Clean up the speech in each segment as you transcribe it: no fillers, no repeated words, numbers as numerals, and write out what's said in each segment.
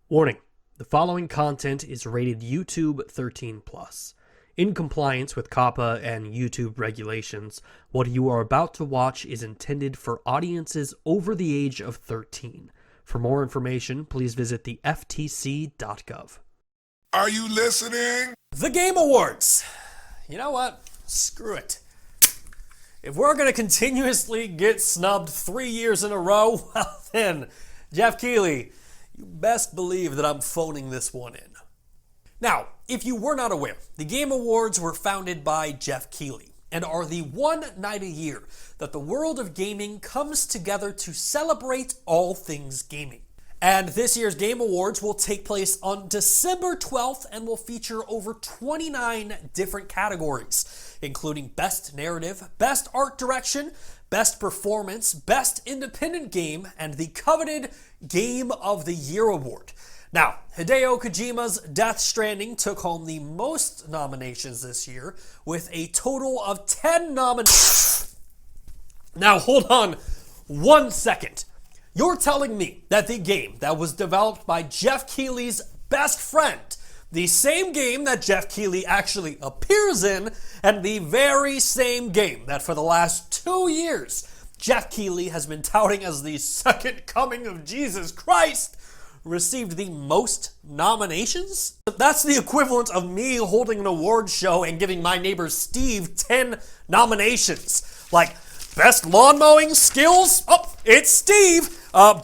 Warning: the following content is rated YouTube 13+. In compliance with COPPA and YouTube regulations, what you are about to watch is intended for audiences over the age of 13. For more information, please visit the ftc.gov. Are you listening? The Game Awards. You know what? Screw it. If we're going to continuously get snubbed 3 years in a row, well then, Jeff Keighley, you best believe that I'm phoning this one in. Now, if you were not aware, the Game Awards were founded by Jeff Keighley and are the one night a year that the world of gaming comes together to celebrate all things gaming. And this year's Game Awards will take place on December 12th and will feature over 29 different categories, including Best Narrative, Best Art Direction, Best Performance, Best Independent Game, and the coveted Game of the Year Award. Now, Hideo Kojima's Death Stranding took home the most nominations this year, with a total of 10 nominations. Now, hold on 1 second. You're telling me that the game that was developed by Jeff Keighley's best friend, the same game that Jeff Keighley actually appears in, and the very same game that for the last 2 years Jeff Keighley has been touting as the second coming of Jesus Christ, received the most nominations? That's the equivalent of me holding an award show and giving my neighbor Steve 10 nominations. Like, Best Lawn Mowing Skills? Oh, it's Steve.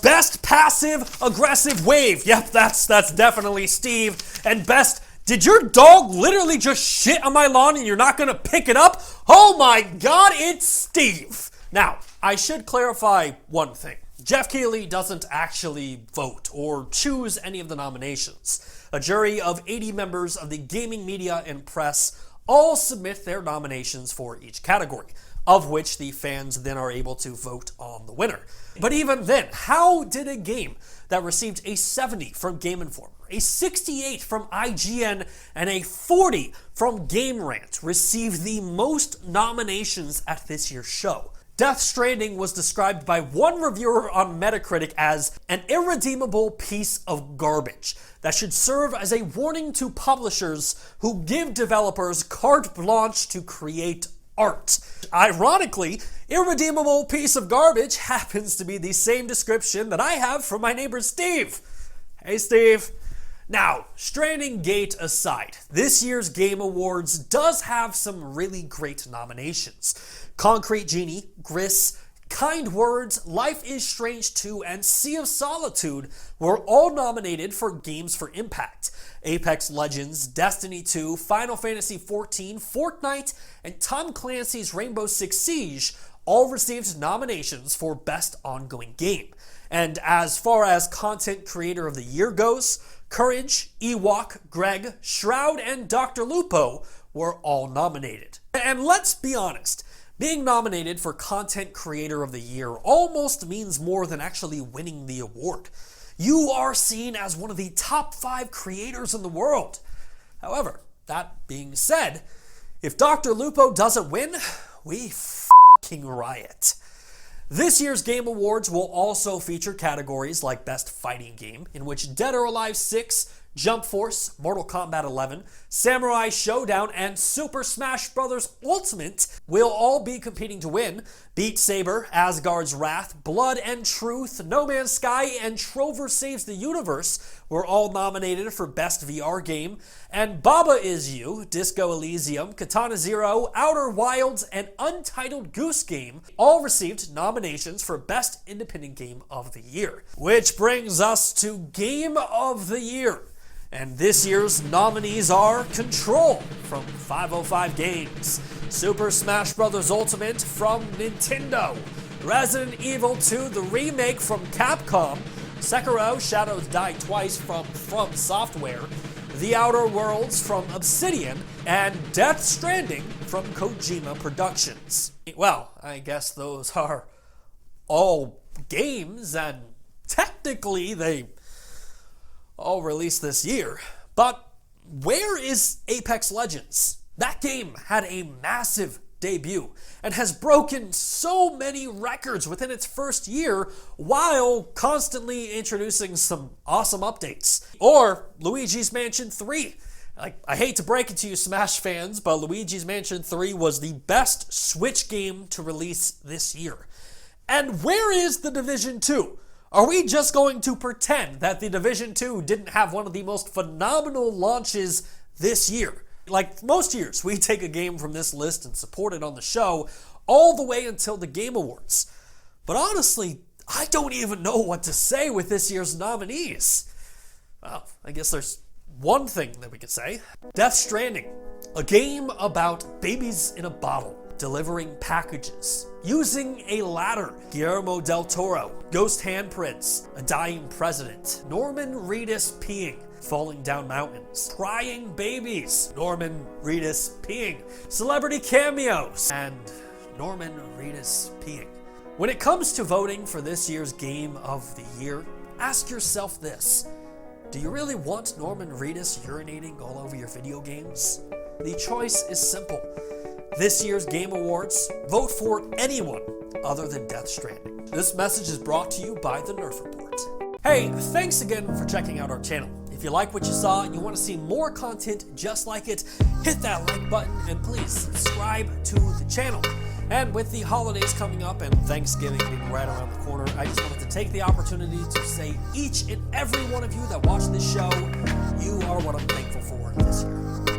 Best Passive Aggressive Wave? Yep, that's definitely Steve. And Best, did your dog literally just shit on my lawn and you're not gonna pick it up? Oh my God, it's Steve. Now, I should clarify one thing. Jeff Keighley doesn't actually vote or choose any of the nominations. A jury of 80 members of the gaming media and press all submit their nominations for each category, of which the fans then are able to vote on the winner. But even then, how did a game that received a 70 from Game Informer, a 68 from IGN, and a 40 from Game Rant receive the most nominations at this year's show? Death Stranding was described by one reviewer on Metacritic as an irredeemable piece of garbage that should serve as a warning to publishers who give developers carte blanche to create art. Ironically, irredeemable piece of garbage happens to be the same description that I have for my neighbor Steve. Hey Steve. Now, Stranding Gate aside, this year's Game Awards does have some really great nominations. Concrete Genie, Gris, Kind Words, Life is Strange 2, and Sea of Solitude were all nominated for Games for Impact. Apex Legends, Destiny 2, Final Fantasy XIV, Fortnite, and Tom Clancy's Rainbow Six Siege all received nominations for Best Ongoing Game. And as far as Content Creator of the Year goes, Courage, Ewok, Greg, Shroud, and Dr. Lupo were all nominated. And let's be honest, being nominated for Content Creator of the Year almost means more than actually winning the award. You are seen as one of the top 5 creators in the world. However, that being said, if Dr. Lupo doesn't win, we f***ing riot. This year's Game Awards will also feature categories like Best Fighting Game, in which Dead or Alive 6, Jump Force, Mortal Kombat 11, Samurai Showdown, and Super Smash Bros. Ultimate will all be competing to win. Beat Saber, Asgard's Wrath, Blood and Truth, No Man's Sky, and Trover Saves the Universe were all nominated for Best VR Game, and Baba Is You, Disco Elysium, Katana Zero, Outer Wilds, and Untitled Goose Game all received nominations for Best Independent Game of the Year. Which brings us to Game of the Year. And this year's nominees are Control from 505 Games, Super Smash Bros. Ultimate from Nintendo, Resident Evil 2 the remake from Capcom, Sekiro Shadows Die Twice from Software, The Outer Worlds from Obsidian, and Death Stranding from Kojima Productions. Well, I guess those are all games, and technically they all released this year. But where is Apex Legends? That game had a massive debut and has broken so many records within its first year while constantly introducing some awesome updates. Or Luigi's Mansion 3. I hate to break it to you Smash fans, but Luigi's Mansion 3 was the best Switch game to release this year. And where is The Division 2? Are we just going to pretend that The Division 2 didn't have one of the most phenomenal launches this year? Like most years, we take a game from this list and support it on the show all the way until the Game Awards. But honestly, I don't even know what to say with this year's nominees. Well, I guess there's one thing that we could say. Death Stranding, a game about babies in a bottle delivering packages, using a ladder. Guillermo del Toro, ghost handprints, a dying president, Norman Reedus peeing, falling down mountains, crying babies, Norman Reedus peeing, celebrity cameos, and Norman Reedus peeing. When it comes to voting for this year's Game of the Year, ask yourself this. Do you really want Norman Reedus urinating all over your video games? The choice is simple. This year's Game Awards, vote for anyone other than Death Stranding. This message is brought to you by the Nerf Report. Hey, thanks again for checking out our channel. If you like what you saw and you want to see more content just like it, hit that like button and please subscribe to the channel. And with the holidays coming up and Thanksgiving being right around the corner, I just wanted to take the opportunity to say each and every one of you that watch this show, you are what I'm thankful for this year.